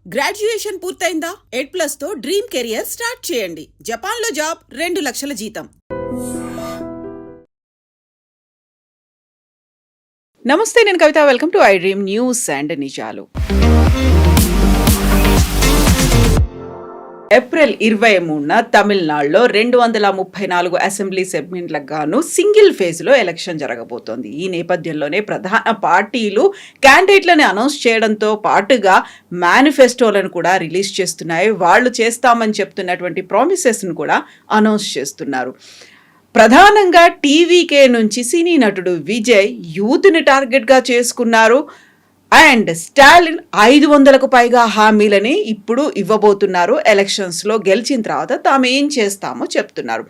Graduation పూర్తయిందా? ఎడ్+ తో dream career start చేయండి. జపాన్లో జాబ్, 2 లక్షల జీతం. నమస్తే, నేను Kavitha. Welcome to I dream news and నిజాలు. ఏప్రిల్ 23న తమిళనాడులో 234 అసెంబ్లీ సెగ్మెంట్లకు గాను సింగిల్ ఫేజ్లో ఎలక్షన్ జరగబోతోంది. ఈ నేపథ్యంలోనే ప్రధాన పార్టీలు క్యాండిడేట్లను అనౌన్స్ చేయడంతో పాటుగా మేనిఫెస్టోలను కూడా రిలీజ్ చేస్తున్నాయి. వాళ్ళు చేస్తామని చెప్తున్నటువంటి ప్రామిసెస్ను కూడా అనౌన్స్ చేస్తున్నారు. ప్రధానంగా టీవీకే నుంచి సినీ నటుడు విజయ్ యూత్ని టార్గెట్గా చేసుకున్నారు. అండ్ స్టాలిన్ 500కు పైగా హామీలని ఇప్పుడు ఇవ్వబోతున్నారు. ఎలక్షన్స్లో గెలిచిన తర్వాత తాము ఏం చేస్తామో చెప్తున్నారు.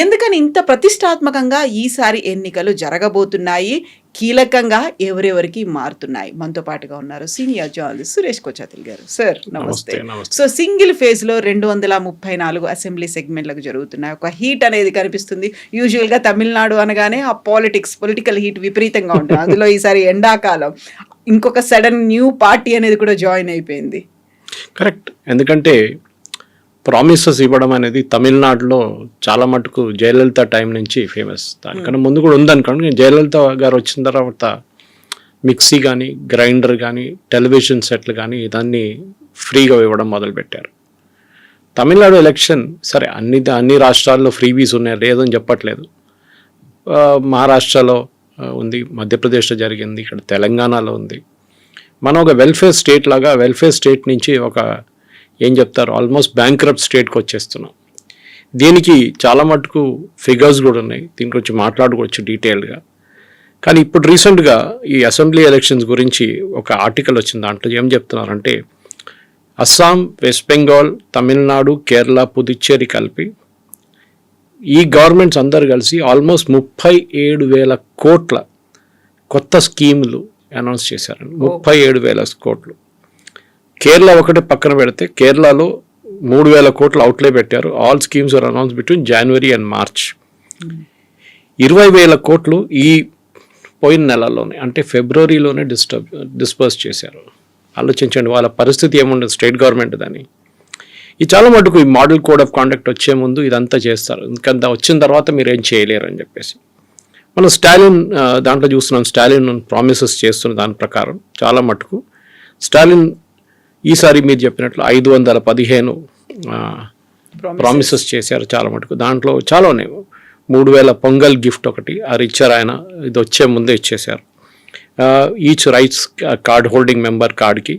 ఎందుకని ఇంత ప్రతిష్టాత్మకంగా ఈసారి ఎన్నికలు జరగబోతున్నాయి, కీలకంగా ఎవరెవరికి మారుతున్నాయి? మనతో పాటుగా ఉన్నారు సీనియర్ జర్నలిస్ట్ సురేష్ కొచ్చాతిల్ గారు. సార్ నమస్తే. సో సింగిల్ ఫేజ్లో 234 అసెంబ్లీ సెగ్మెంట్లకు జరుగుతున్నాయి. ఒక హీట్ అనేది కనిపిస్తుంది. యూజువల్గా తమిళనాడు అనగానే ఆ పొలిటికల్ హీట్ విపరీతంగా ఉంటుంది. అందులో ఈసారి ఎండాకాలం ఇంకొక సడన్ న్యూ పార్టీ అనేది కూడా జాయిన్ అయిపోయింది. కరెక్ట్. ఎందుకంటే ప్రామిసెస్ ఇవ్వడం అనేది తమిళనాడులో చాలా మటుకు జయలలిత టైం నుంచి ఫేమస్. దానికన్నా ముందు కూడా ఉందనుకోండి. జయలలిత గారు వచ్చిన తర్వాత మిక్సీ కానీ, గ్రైండర్ కానీ, టెలివిజన్ సెట్లు కానీ ఇదన్నీ ఫ్రీగా ఇవ్వడం మొదలుపెట్టారు. తమిళనాడు ఎలక్షన్ సరే అన్ని రాష్ట్రాల్లో ఫ్రీబీస్ ఉన్నాయి, లేదని చెప్పట్లేదు. మహారాష్ట్రలో ఉంది, మధ్యప్రదేశ్లో జరిగింది, ఇక్కడ తెలంగాణలో ఉంది. మనం ఒక వెల్ఫేర్ స్టేట్ లాగా వెల్ఫేర్ స్టేట్ నుంచి ఒక ఏం చెప్తారు ఆల్మోస్ట్ బ్యాంక్రప్ట్ స్టేట్కి వచ్చేస్తున్నాం. దీనికి చాలా మటుకు ఫిగర్స్ కూడా ఉన్నాయి, దీని గురించి మాట్లాడుకోవచ్చు డీటెయిల్గా. కానీ ఇప్పుడు రీసెంట్గా ఈ అసెంబ్లీ ఎలక్షన్స్ గురించి ఒక ఆర్టికల్ వచ్చింది. దాంట్లో ఏం చెప్తున్నారంటే అస్సాం, వెస్ట్ బెంగాల్, తమిళనాడు, కేరళ, పుదుచ్చేరి కలిపి ఈ గవర్నమెంట్స్ అందరు కలిసి ఆల్మోస్ట్ 37,000 కోట్ల కొత్త స్కీములు అనౌన్స్ చేశారండి. 37,000 కోట్లు. కేరళ ఒకటి పక్కన పెడితే కేరళలో 3,000 కోట్లు అవుట్లే పెట్టారు. All schemes are announce between January and March. 20,000 కోట్లు ఈ పోయిన నెలలోనే అంటే ఫిబ్రవరిలోనే డిస్పర్స్ చేశారు. ఆలోచించండి వాళ్ళ పరిస్థితి ఏముండదు స్టేట్ గవర్నమెంట్ దాన్ని. ఇది చాలా మటుకు ఈ మోడల్ కోడ్ ఆఫ్ కాండక్ట్ వచ్చే ముందు ఇదంతా చేస్తారు. ఎందుకంటే వచ్చిన తర్వాత మీరు ఏం చేయలేరు అని చెప్పేసి. మనం స్టాలిన్ దాంట్లో చూస్తున్నాం. స్టాలిన్ ప్రామిసెస్ చేస్తున్న దాని ప్రకారం చాలా మటుకు స్టాలిన్ ఈసారి మీరు చెప్పినట్లు 515 ప్రామిసెస్ చేశారు చాలా మటుకు. దాంట్లో చాలా ఉన్నాయి. 3,000 పొంగల్ గిఫ్ట్ ఒకటి అది ఇచ్చారు ఆయన, ఇది వచ్చే ముందే ఇచ్చేశారు. Each rights card holding member కార్డ్కి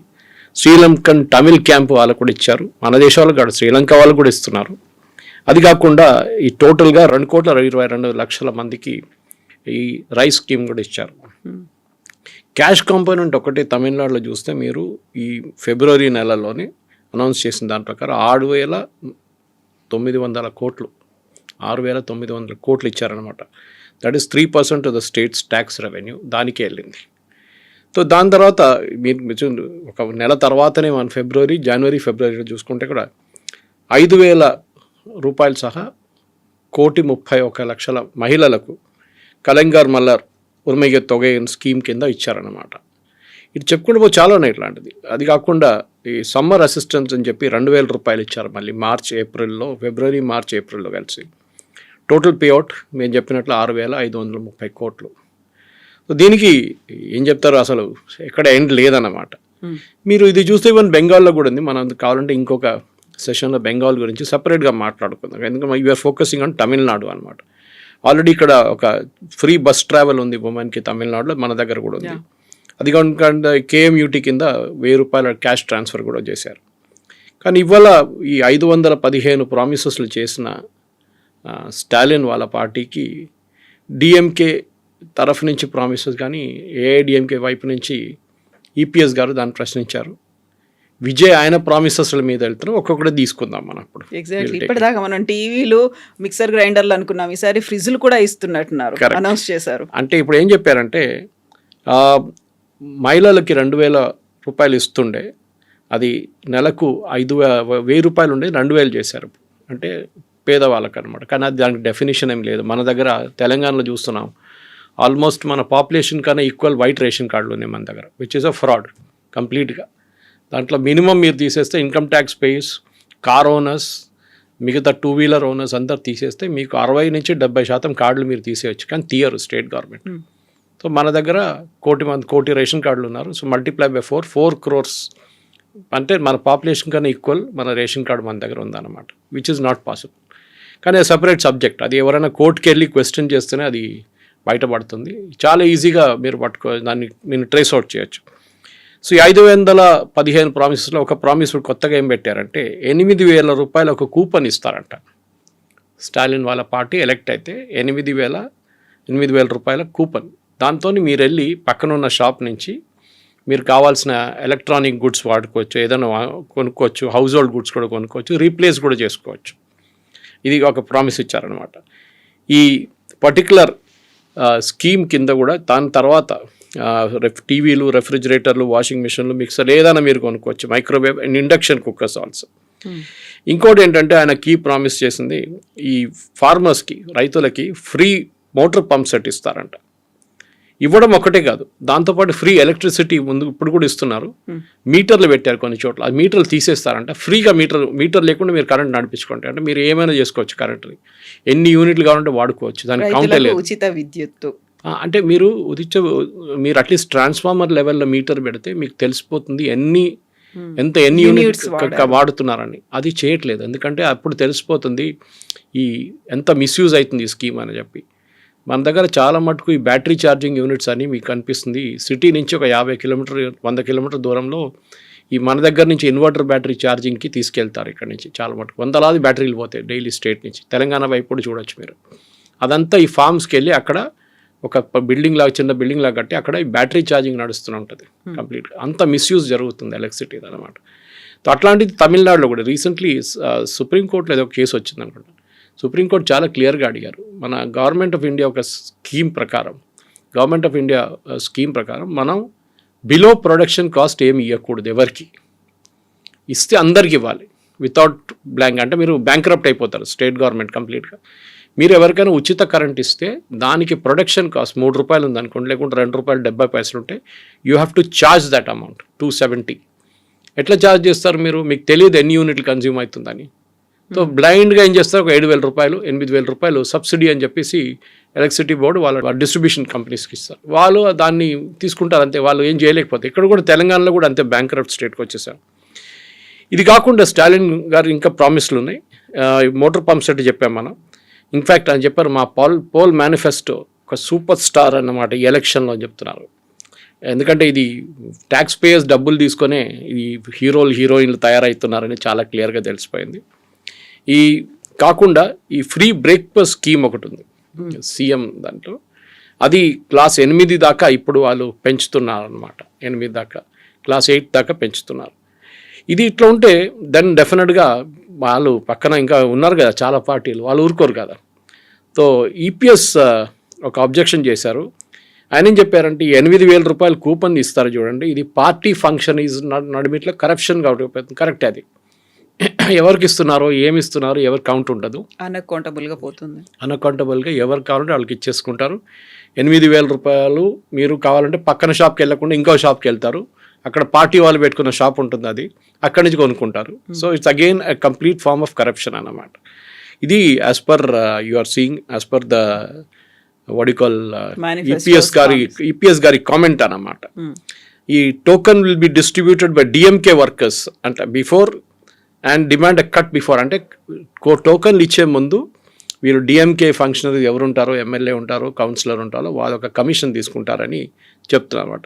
శ్రీలంకన్ తమిళ్ క్యాంప్ వాళ్ళకు కూడా ఇచ్చారు. మన దేశ వాళ్ళు కాదు, శ్రీలంక వాళ్ళు కూడా ఇస్తున్నారు. అది కాకుండా ఈ టోటల్గా 2,22,00,000 మందికి ఈ రైస్ స్కీమ్ కూడా ఇచ్చారు. క్యాష్ కాంపోనెంట్ ఒకటి తమిళనాడులో చూస్తే మీరు ఈ ఫిబ్రవరి నెలలోనే అనౌన్స్ చేసిన దాని ప్రకారం 6,900 కోట్లు 6,900 కోట్లు ఇచ్చారనమాట. That is 3% of the states tax revenue దానికే వెళ్ళింది. సో దాని తర్వాత మీరు ఒక నెల తర్వాతనే మన జనవరి ఫిబ్రవరిలో చూసుకుంటే కూడా 5,000 రూపాయలు సహా 1,31,00,000 మహిళలకు కలంగార్ మల్లర్ ఉర్మిగే తొగై స్కీమ్ కింద ఇచ్చారన్నమాట. ఇది చెప్పుకుంటూ చాలా ఉన్నాయి ఇట్లాంటిది. అది కాకుండా ఈ సమ్మర్ అసిస్టెన్స్ అని చెప్పి 2,000 రూపాయలు ఇచ్చారు మళ్ళీ ఫిబ్రవరి మార్చ్ ఏప్రిల్లో కలిసి. టోటల్ పేఅవుట్ మేము చెప్పినట్లు 6,530 కోట్లు. సో దీనికి ఏం చెప్తారు అసలు ఎక్కడ ఎండ్ లేదన్నమాట. మీరు ఇది చూస్తే ఈవెన్ బెంగాల్లో కూడా ఉంది. మనం కావాలంటే ఇంకొక సెషన్లో బెంగాల్ గురించి సపరేట్గా మాట్లాడుకుందాం. ఎందుకంటే యూఆర్ ఫోకసింగ్ ఆన్ తమిళనాడు అనమాట. ఆల్రెడీ ఇక్కడ ఒక ఫ్రీ బస్ ట్రావెల్ ఉంది ఉమెన్కి తమిళనాడులో, మన దగ్గర కూడా ఉంది. అది కాకుండా కేఎంయూటీ కింద 1,000 రూపాయల క్యాష్ ట్రాన్స్ఫర్ కూడా చేశారు. కానీ ఇవాళ ఈ 515 ప్రామిసెస్లు చేసిన స్టాలిన్ వాళ్ళ పార్టీకి డిఎంకే తరఫు నుంచి ప్రామిసెస్ కానీ ఏఐడిఎంకే వైపు నుంచి ఈపీఎస్ గారు దాన్ని ప్రశ్నించారు. విజయ్ ఆయన ప్రామిసెస్ల మీద వెళ్తున్నాం, ఒక్కొక్కటి తీసుకుందాం మనం. ఇప్పుడు ఎగ్జాక్ట్లీ ఇప్పటిదాకా మనం టీవీలు, మిక్సర్ గ్రైండర్లు అనుకున్నాం, ఈసారి ఫ్రిడ్జ్లు కూడా ఇస్తున్నట్టున్నారు, అనౌన్స్ చేశారు. అంటే ఇప్పుడు ఏం చెప్పారంటే మహిళలకి 2,000 రూపాయలు ఇస్తుండే, అది నెలకు 1,000 రూపాయలు ఉండే 2,000 చేశారు. అంటే పేదవాళ్ళకి అనమాట. కానీ అది దానికి డెఫినేషన్ ఏం లేదు. మన దగ్గర తెలంగాణలో చూస్తున్నాం ఆల్మోస్ట్ మన పాపులేషన్ కన్నా ఈక్వల్ వైట్ రేషన్ కార్డులు ఉన్నాయి మన దగ్గర, విచ్ ఈస్ అ ఫ్రాడ్ కంప్లీట్గా. దాంట్లో మినిమం మీరు తీసేస్తే income tax pays, car owners, మిగతా 2 వీలర్ ఓనర్స్ అందరు తీసేస్తే మీకు 60 నుంచి 70% కార్డులు మీరు తీసేయచ్చు, కానీ తీయరు స్టేట్ గవర్నమెంట్. సో మన దగ్గర కోటి రేషన్ కార్డులు ఉన్నారు. సో మల్టిప్లై బై 4 crores అంటే మన పాపులేషన్ కన్నా ఈక్వల్ మన రేషన్ కార్డు మన దగ్గర ఉందన్నమాట, విచ్ ఇస్ నాట్ పాసిబుల్. కానీ సపరేట్ సబ్జెక్ట్, అది ఎవరైనా కోర్టుకి వెళ్ళి క్వశ్చన్ చేస్తేనే అది బయటపడుతుంది. చాలా ఈజీగా మీరు దాన్ని మీరు ట్రేస్ అవుట్ చేయొచ్చు. సో ఈ 515 ప్రామిసెస్లో ఒక ప్రామిస్ కొత్తగా ఏం పెట్టారంటే 8,000 రూపాయలు ఒక కూపన్ ఇస్తారంట. స్టాలిన్ వాళ్ళ పార్టీ ఎలక్ట్ అయితే 8,000 రూపాయల కూపన్, దాంతో మీరు వెళ్ళి పక్కన ఉన్న షాప్ నుంచి మీరు కావాల్సిన ఎలక్ట్రానిక్ గుడ్స్ వాడుకోవచ్చు, ఏదైనా కొనుక్కోవచ్చు, హౌస్ హోల్డ్ గుడ్స్ కూడా కొనుక్కోవచ్చు, రీప్లేస్ కూడా చేసుకోవచ్చు. ఇది ఒక ప్రామిస్ ఇచ్చారనమాట. ఈ పర్టికులర్ స్కీమ్ కింద కూడా దాని తర్వాత టీవీలు, రెఫ్రిజిరేటర్లు, వాషింగ్ మిషన్లు, మిక్సర్ ఏదైనా మీరు కొనుక్కోవచ్చు, microwave and induction cookers also. ఇంకోటి ఏంటంటే ఆయన కీ ప్రామిస్ చేసింది, ఈ ఫార్మర్స్కి, రైతులకి ఫ్రీ మోటార్ పంప్ సెట్ ఇస్తారంట. ఇవ్వడం ఒకటే కాదు, దాంతోపాటు ఫ్రీ ఎలక్ట్రిసిటీ ఇప్పుడు కూడా ఇస్తున్నారు. మీటర్లు పెట్టారు కొన్ని చోట్ల, ఆ మీటర్లు తీసేస్తారంట. ఫ్రీగా మీటర్ లేకుండా మీరు కరెంట్ నడిపించుకోండి, అంటే మీరు ఏమైనా చేసుకోవచ్చు, కరెంట్ని ఎన్ని యూనిట్లు కావాలంటే వాడుకోవచ్చు, దానికి కౌంటే లేదు. ఉచిత విద్యుత్తు అంటే మీరు అట్లీస్ట్ ట్రాన్స్ఫార్మర్ లెవెల్లో మీటర్ పెడితే మీకు తెలిసిపోతుంది ఎన్ని యూనిట్స్ వాడుతున్నారని. అది చేయట్లేదు, ఎందుకంటే అప్పుడు తెలిసిపోతుంది ఎంత మిస్యూజ్ అవుతుంది ఈ స్కీమ్ అని చెప్పి. మన దగ్గర చాలా మటుకు ఈ బ్యాటరీ ఛార్జింగ్ యూనిట్స్ అని మీకు కనిపిస్తుంది. సిటీ నుంచి ఒక 50 కిలోమీటర్ 100 కిలోమీటర్ దూరంలో ఈ మన దగ్గర నుంచి ఇన్వర్టర్ బ్యాటరీ ఛార్జింగ్కి తీసుకెళ్తారు. ఇక్కడ నుంచి చాలా మటుకు వందలాది బ్యాటరీలు పోతాయి డైలీ స్టేట్ నుంచి. తెలంగాణ వైపు కూడా చూడొచ్చు మీరు. అదంతా ఈ ఫార్మ్స్కి వెళ్ళి అక్కడ ఒక బిల్డింగ్ లాగా, చిన్న బిల్డింగ్ లాగా కట్టి అక్కడ ఈ బ్యాటరీ ఛార్జింగ్ నడుస్తూ ఉంటుంది కంప్లీట్గా. అంత మిస్యూజ్ జరుగుతుంది ఎలక్ట్రిసిటీ అనమాట. సో అట్లాంటిది తమిళనాడులో కూడా రీసెంట్లీ సుప్రీంకోర్టులో ఏదో కేసు వచ్చింది అనుకుంటా. సుప్రీంకోర్టు చాలా క్లియర్గా అడిగారు, మన గవర్నమెంట్ ఆఫ్ ఇండియా స్కీమ్ ప్రకారం మనం బిలో ప్రొడక్షన్ కాస్ట్ ఏమి ఇవ్వకూడదు ఎవరికి. ఇస్తే అందరికి ఇవ్వాలి వితౌట్ బ్లాంక్. అంటే మీరు బ్యాంక్రప్ట్ అయిపోతారు స్టేట్ గవర్నమెంట్ కంప్లీట్గా. మీరు ఎవరికైనా ఉచిత కరెంట్ ఇస్తే దానికి ప్రొడక్షన్ కాస్ట్ 3 రూపాయలు ఉందనుకోండి, లేకుంటే 2 రూపాయలు 70 పైసలు ఉంటే you have to charge that amount 270. ఎట్లా ఛార్జ్ చేస్తారు మీరు? మీకు తెలియదు ఎన్ని యూనిట్లు కన్జ్యూమ్ అవుతుందని. సో బ్లైండ్గా ఏం చేస్తారు, ఒక 7,000 రూపాయలు 8,000 రూపాయలు సబ్సిడీ అని చెప్పేసి ఎలక్ట్రిసిటీ బోర్డు వాళ్ళ డిస్ట్రిబ్యూషన్ కంపెనీస్కి ఇస్తారు. వాళ్ళు దాన్ని తీసుకుంటారు అంతే, వాళ్ళు ఏం చేయలేకపోతే. ఇక్కడ కూడా తెలంగాణలో కూడా అంతే బ్యాంక్రప్ట్ స్టేట్కి వచ్చేసారు. ఇది కాకుండా స్టాలిన్ గారు ఇంకా ప్రామిస్లు ఉన్నాయి. మోటార్ పంప్ సెట్ చెప్పాం మనం. ఇన్ఫ్యాక్ట్ అని చెప్పారు, మా పోల్ మేనిఫెస్టో ఒక సూపర్ స్టార్ అన్నమాట ఈ ఎలక్షన్లో అని చెప్తున్నారు. ఎందుకంటే ఇది ట్యాక్స్ పేయర్స్ డబ్బులు తీసుకొనే ఈ హీరోయిన్లు తయారవుతున్నారని చాలా క్లియర్గా తెలిసిపోయింది. ఈ కాకుండా ఈ ఫ్రీ బ్రేక్ఫాస్ట్ స్కీమ్ ఒకటి ఉంది సీఎం దాంట్లో, అది క్లాస్ 8 దాకా ఇప్పుడు వాళ్ళు పెంచుతున్నారు అనమాట. 8 దాకా, క్లాస్ 8 దాకా పెంచుతున్నారు. ఇది ఇట్లా ఉంటే దెన్ డెఫినెట్గా వాళ్ళు పక్కన ఇంకా ఉన్నారు కదా చాలా పార్టీలు, వాళ్ళు ఊరుకోరు కదా. సో ఈపీఎస్ ఒక అబ్జెక్షన్ చేశారు. ఆయన ఏం చెప్పారంటే 8,000 రూపాయలు కూపన్ ఇస్తారు చూడండి, ఇది పార్టీ ఫంక్షన్ ఈజ్ నడిమిట్లో కరప్షన్ కాబట్టి కరెక్ట్. అది ఎవరికి ఇస్తున్నారో ఏమి ఇస్తున్నారో ఎవరు కౌంట్ ఉండదు, అన్అకౌంటబుల్గా పోతుంది. అన్అకౌంటబుల్గా ఎవరు కావాలంటే వాళ్ళకి ఇచ్చేసుకుంటారు. 8,000 రూపాయలు మీరు కావాలంటే పక్కన షాప్కి వెళ్ళకుండా ఇంకో షాప్కి వెళ్తారు, అక్కడ పార్టీ వాళ్ళు పెట్టుకున్న షాప్ ఉంటుంది, అది అక్కడి నుంచి కొనుక్కుంటారు. So it's again a complete form of corruption అన్నమాట. ఇది as per you are seeing as per the వడికాల్ ఈపీఎస్ గారి కామెంట్ అన్నమాట. ఈ token will be distributed by DMK workers అంట before and demand a cut before. అంటే టోకన్లు ఇచ్చే ముందు వీరు డిఎంకే ఫంక్షనరీ ఎవరు ఉంటారో, ఎమ్మెల్యే ఉంటారో, కౌన్సిలర్ ఉంటారో వాళ్ళు ఒక కమిషన్ తీసుకుంటారని చెప్తున్నారు అనమాట.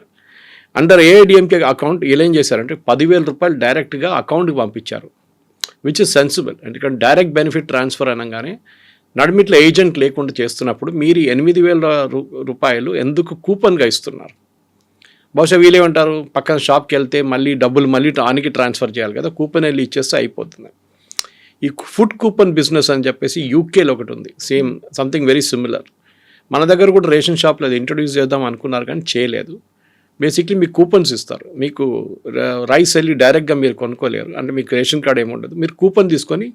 అండర్ ఏఐడిఎంకే అకౌంట్ వీళ్ళు ఏం చేశారంటే 10,000 రూపాయలు డైరెక్ట్గా అకౌంట్కి పంపించారు, విచ్ ఇస్ సెన్సిబుల్. ఎందుకంటే డైరెక్ట్ బెనిఫిట్ ట్రాన్స్ఫర్ అనగానే నడిమిట్లో ఏజెంట్ లేకుండా చేస్తున్నప్పుడు మీరు 8,000 రూపాయలు ఎందుకు కూపన్గా ఇస్తున్నారు? బహుశా వీళ్ళేమంటారు, పక్కన షాప్కి వెళ్తే మళ్ళీ డబ్బులు మళ్ళీ ఆనికి ట్రాన్స్ఫర్ చేయాలి కదా, కూపన్ వెళ్ళి ఇచ్చేస్తే అయిపోతుంది. ఈ ఫుడ్ కూపన్ బిజినెస్ అని చెప్పేసి యూకేలో ఒకటి ఉంది, సేమ్ సంథింగ్ వెరీ సిమిలర్. మన దగ్గర కూడా రేషన్ షాప్లో అది ఇంట్రొడ్యూస్ చేద్దాం అనుకున్నారు కానీ చేయలేదు. బేసిక్లీ మీకు కూపన్స్ ఇస్తారు, మీకు రైస్ వెళ్ళి డైరెక్ట్గా మీరు కొనుక్కోలేరు, అంటే మీకు రేషన్ కార్డ్ ఏముండదు, మీరు కూపన్ తీసుకొని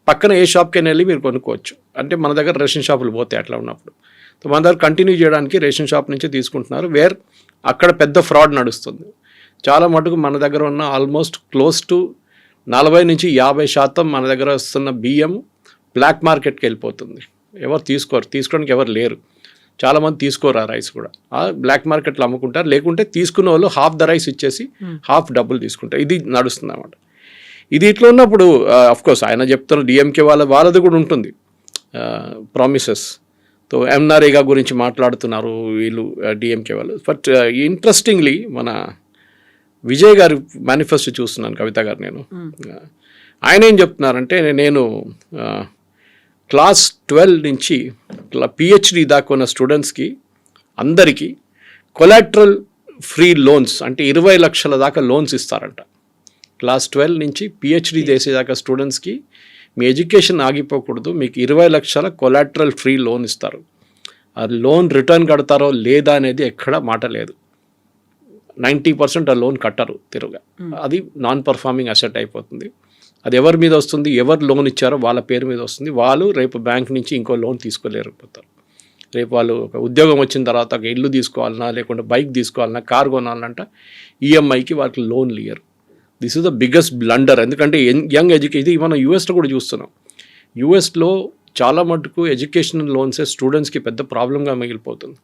పక్కన ఏ షాప్కైనా వెళ్ళి మీరు కొనుక్కోవచ్చు. అంటే మన దగ్గర రేషన్ షాపులు పోతాయి అట్లా ఉన్నప్పుడు. సో మన దగ్గర కంటిన్యూ చేయడానికి రేషన్ షాప్ నుంచే తీసుకుంటున్నారు, వేర్ అక్కడ పెద్ద ఫ్రాడ్ నడుస్తుంది. చాలా మటుకు మన దగ్గర ఉన్న ఆల్మోస్ట్ క్లోజ్ టు 40-50% మన దగ్గర వస్తున్న బియ్యం బ్లాక్ మార్కెట్కి వెళ్ళిపోతుంది. ఎవరు తీసుకోవడానికి ఎవరు లేరు. చాలామంది తీసుకోరు ఆ రైస్ కూడా. ఆ బ్లాక్ మార్కెట్లో అమ్ముకుంటారు, లేకుంటే తీసుకున్న వాళ్ళు హాఫ్ ద రైస్ ఇచ్చేసి హాఫ్ డబ్బులు తీసుకుంటారు. ఇది నడుస్తుంది అన్నమాట. ఇది ఇట్లా ఉన్నప్పుడు కోర్స్ ఆయన చెప్తారు డిఎంకే వాళ్ళది కూడా ఉంటుంది ప్రామిసెస్. తో ఎంనారేగా గురించి మాట్లాడుతున్నారు వీళ్ళు డిఎంకే వాళ్ళు. బట్ ఇంట్రెస్టింగ్లీ మన విజయ్ గారి మేనిఫెస్టో చూస్తున్నాను, కవిత గారు. నేను ఆయన ఏం చెప్తున్నారంటే, నేను క్లాస్ 12 నుంచి పిహెచ్డి దాకా ఉన్న స్టూడెంట్స్కి అందరికీ కొలాటరల్ ఫ్రీ లోన్స్, అంటే 20 లక్షల దాకా లోన్స్ ఇస్తారంట. క్లాస్ 12 నుంచి పిహెచ్డి చేసేదాకా స్టూడెంట్స్కి మీ ఎడ్యుకేషన్ ఆగిపోకూడదు, మీకు 20 లక్షల కొలాటరల్ ఫ్రీ లోన్ ఇస్తారు. ఆ లోన్ రిటర్న్ కడతారో లేదా అనేది ఎక్కడ మాట లేదు. 90% ఆ లోన్ కట్టరు తిరుగా. అది నాన్ పర్ఫార్మింగ్ అసెట్ అయిపోతుంది. అది ఎవరి మీద వస్తుంది, ఎవరు లోన్ ఇచ్చారో వాళ్ళ పేరు మీద వస్తుంది. వాళ్ళు రేపు బ్యాంక్ నుంచి ఇంకో లోన్ తీసుకోలేకపోతారు. రేపు వాళ్ళు ఒక ఉద్యోగం వచ్చిన తర్వాత ఒక ఇల్లు తీసుకోవాలన్నా, లేకుంటే బైక్ తీసుకోవాలన్నా, కార్ కొనాలంట, ఈఎంఐకి వాళ్ళకి లోన్లు ఇయ్యరు. This is the biggest blunder. ఎందుకంటే యంగ్ ఎడ్యుకేషన్, ఇది మనం యూఎస్లో కూడా చూస్తున్నాం. యూఎస్లో చాలా మటుకు ఎడ్యుకేషనల్ లోన్సే స్టూడెంట్స్కి పెద్ద ప్రాబ్లంగా మిగిలిపోతుంది.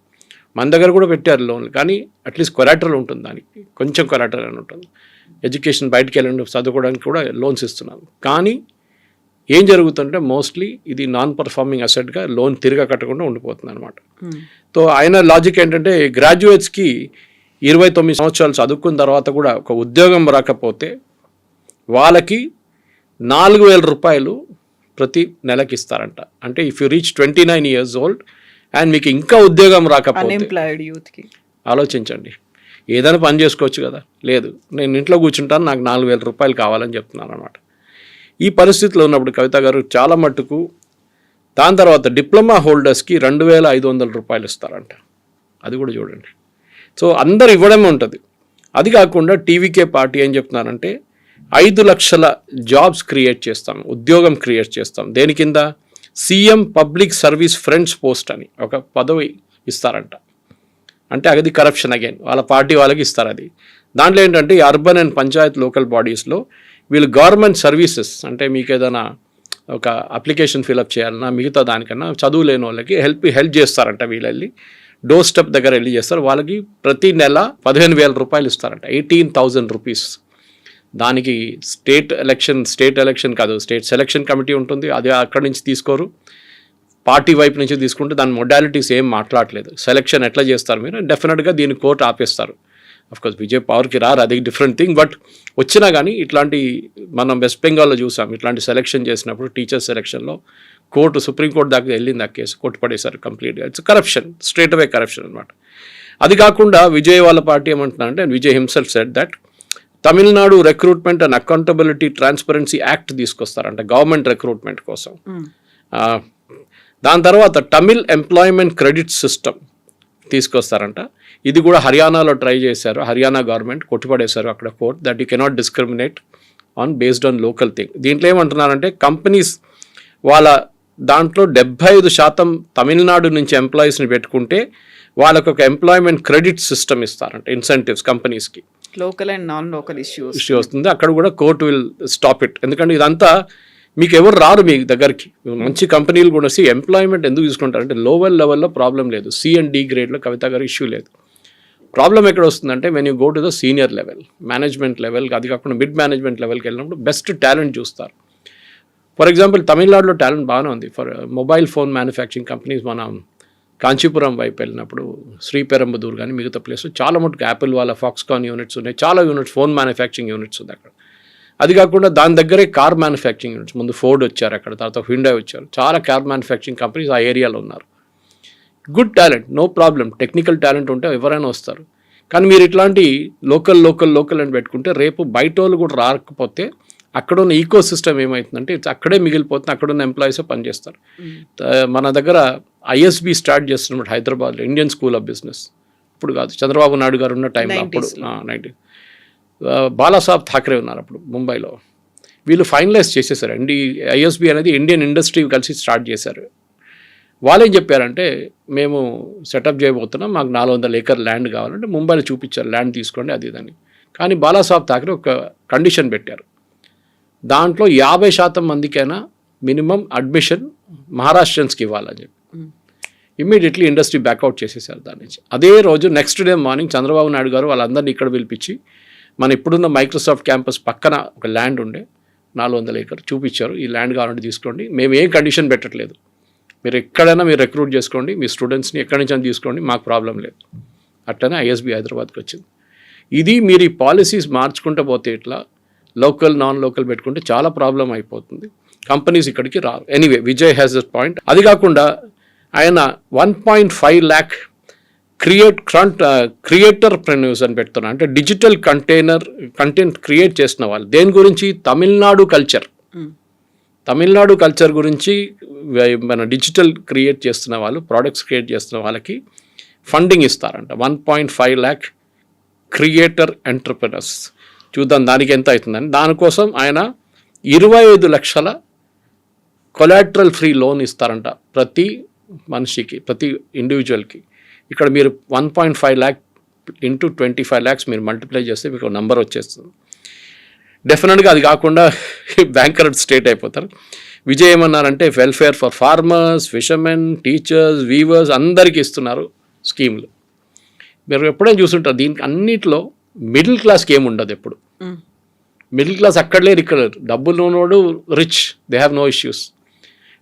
మన దగ్గర కూడా పెట్టారు లోన్లు, కానీ అట్లీస్ట్ కొలాటరల్ ఉంటుంది, దానికి కొంచెం కొలాటరల్ అని ఉంటుంది. ఎడ్యుకేషన్ బయటికి వెళ్ళండి చదువుకోవడానికి కూడా లోన్స్ ఇస్తున్నాం. కానీ ఏం జరుగుతుంటే మోస్ట్లీ ఇది నాన్ పర్ఫార్మింగ్ అసెట్గా లోన్ తిరిగా కట్టకుండా ఉండిపోతుంది అనమాట. సో ఆయన లాజిక్ ఏంటంటే, గ్రాడ్యుయేట్స్కి 29 సంవత్సరాలు చదువుకున్న తర్వాత కూడా ఒక ఉద్యోగం రాకపోతే వాళ్ళకి 4,000 రూపాయలు ప్రతి నెలకి ఇస్తారంట. అంటే if you reach 29 years old and మీకు ఇంకా ఉద్యోగం రాకపోతే, అన్ఎంప్లాయిడ్ యూత్కి ఆలోచించండి, ఏదైనా పని చేసుకోవచ్చు కదా. లేదు, నేను ఇంట్లో కూర్చుంటాను, నాకు 4,000 రూపాయలు కావాలని చెప్తున్నాను అనమాట. ఈ పరిస్థితిలో ఉన్నప్పుడు కవిత గారు చాలా మట్టుకు, దాని తర్వాత డిప్లొమా హోల్డర్స్కి 2,500 రూపాయలు ఇస్తారంట. అది కూడా చూడండి. సో అందరు ఇవ్వడమే ఉంటుంది. అది కాకుండా టీవీకే పార్టీ ఏం చెప్తున్నారంటే, 5 లక్షల జాబ్స్ క్రియేట్ చేస్తాం, ఉద్యోగం క్రియేట్ చేస్తాం. దేని కింద? CM public service friends post అని ఒక పదవి ఇస్తారంట. అంటే అది కరప్షన్ అగైన్, వాళ్ళ పార్టీ వాళ్ళకి ఇస్తారు. అది దాంట్లో ఏంటంటే, ఈ అర్బన్ అండ్ పంచాయత్ లోకల్ బాడీస్లో వీళ్ళు గవర్నమెంట్ సర్వీసెస్, అంటే మీకు ఏదైనా ఒక అప్లికేషన్ ఫిలప్ చేయాలన్నా మిగతా దానికన్నా చదువు లేని వాళ్ళకి హెల్ప్ చేస్తారంట. వీళ్ళు వెళ్ళి డోర్ స్టెప్ దగ్గర వెళ్ళి చేస్తారు. వాళ్ళకి ప్రతి నెల 15,000 రూపాయలు ఇస్తారంట, 18,000 రూపీస్. దానికి స్టేట్ ఎలక్షన్ కాదు, స్టేట్ సెలక్షన్ కమిటీ ఉంటుంది, అది అక్కడి నుంచి తీసుకోరు, పార్టీ వైపు నుంచి తీసుకుంటే దాని మొడాలిటీస్ ఏం మాట్లాడలేదు. సెలక్షన్ ఎట్లా చేస్తారు మీరు, డెఫినెట్గా దీన్ని కోర్టు ఆపేస్తారు. అఫ్కోర్స్ విజయ్ పవర్కి రారు, అది డిఫరెంట్ థింగ్. బట్ వచ్చినా కానీ ఇట్లాంటి, మనం వెస్ట్ బెంగాల్లో చూసాం, ఇట్లాంటి సెలక్షన్ చేసినప్పుడు టీచర్ సెలక్షన్లో సుప్రీంకోర్టు దాకా వెళ్ళింది ఆ కేసు, కొట్టుపడేశారు కంప్లీట్గా. It's corruption, straight away corruption అనమాట. అది కాకుండా విజయ్ వాళ్ళ పార్టీ ఏమంటున్నారంటే, Vijay himself said that Tamil Nadu recruitment and accountability transparency act తీసుకొస్తారంట గవర్నమెంట్ రిక్రూట్మెంట్ కోసం. దాని తర్వాత తమిళ్ ఎంప్లాయ్మెంట్ క్రెడిట్ సిస్టమ్ తీసుకొస్తారంట. ఇది కూడా హర్యానాలో ట్రై చేశారు, హర్యానా గవర్నమెంట్ కొట్టుపడేశారు అక్కడ court, that you cannot discriminate based on local thing. దీంట్లో ఏమంటున్నారంటే, కంపెనీస్ వాళ్ళ దాంట్లో 75% తమిళనాడు నుంచి ఎంప్లాయీస్ని పెట్టుకుంటే వాళ్ళకు ఒక ఎంప్లాయ్మెంట్ క్రెడిట్ సిస్టమ్ ఇస్తారంట, ఇన్సెంటివ్స్ కంపెనీస్కి. Local and non local issue వస్తుంది. అక్కడ కూడా కోర్టు విల్ స్టాప్ ఇట్. ఎందుకంటే ఇదంతా మీకు ఎవరు రారు మీ దగ్గరికి. మంచి కంపెనీలు కూడా ఎంప్లాయ్మెంట్ ఎందుకు తీసుకుంటారంటే, లోవర్ లెవెల్లో ప్రాబ్లం లేదు, సి అండ్ డి గ్రేడ్లో కవిత గారు ఇష్యూ లేదు. ప్రాబ్లం ఎక్కడ వస్తుందంటే, when you go to the senior level, management level, అది కాకుండా మిడ్ మేనేజ్మెంట్ లెవెల్కి వెళ్ళినప్పుడు బెస్ట్ టాలెంట్ చూస్తారు. ఫర్ ఎగ్జాంపుల్ తమిళనాడులో టాలెంట్ బాగానే ఉంది for mobile phone manufacturing companies. మనం కాంచీపురం వైపు వెళ్ళినప్పుడు శ్రీపెరంబదూర్ కానీ మిగతా ప్లేస్ చాలా మటుకు యాపిల్ వాళ్ళ ఫాక్స్కాన్ యూనిట్స్ ఉన్నాయి, చాలా యూనిట్స్, ఫోన్ మ్యానుఫ్యాక్చరింగ్ యూనిట్స్ ఉంది అక్కడ. అది కాకుండా దాని దగ్గరే కార్ మ్యానుఫ్యాక్చరింగ్ యూనిట్స్, ముందు ఫోర్డ్ వచ్చారు అక్కడ, తర్వాత హ్యుండాయ్ వచ్చారు, చాలా కార్ మ్యానుఫ్యాక్చరింగ్ కంపెనీస్ ఆ ఏరియాలో ఉన్నారు. Good talent, no problem, technical talent ఉంటే ఎవరైనా వస్తారు. కానీ మీరు ఇట్లాంటి లోకల్ అని పెట్టుకుంటే రేపు బయట వాళ్ళు కూడా రాకపోతే అక్కడ ఉన్న ఈకో సిస్టమ్ ఏమవుతుందంటే అక్కడే మిగిలిపోతుంది, అక్కడ ఉన్న ఎంప్లాయీసే పనిచేస్తారు. మన దగ్గర ఐఎస్బి స్టార్ట్ చేస్తున్నప్పుడు హైదరాబాద్లో ఇండియన్ స్కూల్ ఆఫ్ బిజినెస్, ఇప్పుడు కాదు, చంద్రబాబు నాయుడు గారు ఉన్న టైంలో, అప్పుడు 90 బాలాసాహెబ్ ఠాక్రే ఉన్నారు అప్పుడు ముంబైలో. వీళ్ళు ఫైనలైజ్ చేసేసారు. ఐఎస్బి అనేది ఇండియన్ ఇండస్ట్రీ కలిసి స్టార్ట్ చేశారు. వాళ్ళేం చెప్పారంటే, మేము సెటప్ చేయబోతున్నాం, మాకు 400 ఏకర్ ల్యాండ్ కావాలంటే ముంబైలో చూపించారు, ల్యాండ్ తీసుకోండి అది ఇదని. కానీ బాలాసాహెబ్ థాకరే ఒక కండిషన్ పెట్టారు, దాంట్లో 50% మందికైనా మినిమం అడ్మిషన్ మహారాష్ట్రియన్స్కి ఇవ్వాలని చెప్పి. ఇమ్మీడియట్లీ ఇండస్ట్రీ బ్యాక్అవుట్ చేసేసారు దాని నుంచి. అదే రోజు next day morning Chandrababu Naidu గారు వాళ్ళందరినీ ఇక్కడ పిలిపించి మన ఇప్పుడున్న మైక్రోసాఫ్ట్ క్యాంపస్ పక్కన ఒక ల్యాండ్ ఉండే 400 ఏకర్ చూపించారు, ఈ ల్యాండ్ కావాలంటే తీసుకోండి, మేము ఏం కండిషన్ పెట్టట్లేదు, మీరు ఎక్కడైనా మీరు రిక్రూట్ చేసుకోండి, మీ స్టూడెంట్స్ని ఎక్కడి నుంచి తీసుకోండి, మాకు ప్రాబ్లం లేదు. అట్లనే ఐఎస్బి హైదరాబాద్కి వచ్చింది. ఇది మీరు ఈ పాలసీస్ మార్చుకుంటూ పోతే ఇట్లా లోకల్ నాన్ లోకల్ పెట్టుకుంటే చాలా ప్రాబ్లం అయిపోతుంది, కంపెనీస్ ఇక్కడికి రారు. Anyway Vijay has this point. అది కాకుండా ఆయన 1.5 lakh క్రియేటర్ ప్రెన్యూస్ అని పెడుతున్నారు, అంటే డిజిటల్ కంటెంట్ క్రియేట్ చేసిన వాళ్ళు. దేని గురించి? తమిళనాడు కల్చర్ గురించి మన డిజిటల్ క్రియేట్ చేస్తున్న వాళ్ళు, ప్రోడక్ట్స్ క్రియేట్ చేస్తున్న వాళ్ళకి ఫండింగ్ ఇస్తారంట. 1.5 lakh క్రియేటర్ ఎంటర్ప్రెనర్స్. చూద్దాం దానికి ఎంత అవుతుందని. దానికోసం ఆయన 25 లక్షల కొలాటరల్ ఫ్రీ లోన్ ఇస్తారంట ప్రతి మనిషికి, ప్రతి ఇండివిజువల్కి. ఇక్కడ మీరు 1.5 lakh ఇంటూ 25 lakhs మీరు మల్టిప్లై చేస్తే మీకు నెంబర్ వచ్చేస్తుంది. డెఫినెట్గా అది కాకుండా బ్యాంకరప్ట్ స్టేట్ అయిపోతారు. విజయ్ ఏమన్నారంటే welfare for farmers, fishermen, teachers, weavers అందరికీ ఇస్తున్నారు స్కీములు. మీరు ఎప్పుడైనా చూస్తుంటారు దీనికి అన్నిట్లో మిడిల్ క్లాస్కి ఏముండదు. ఎప్పుడు మిడిల్ క్లాస్ అక్కడ లేరు, ఇక్కడ డబ్బులు ఉన్నోడు rich, they have no issues.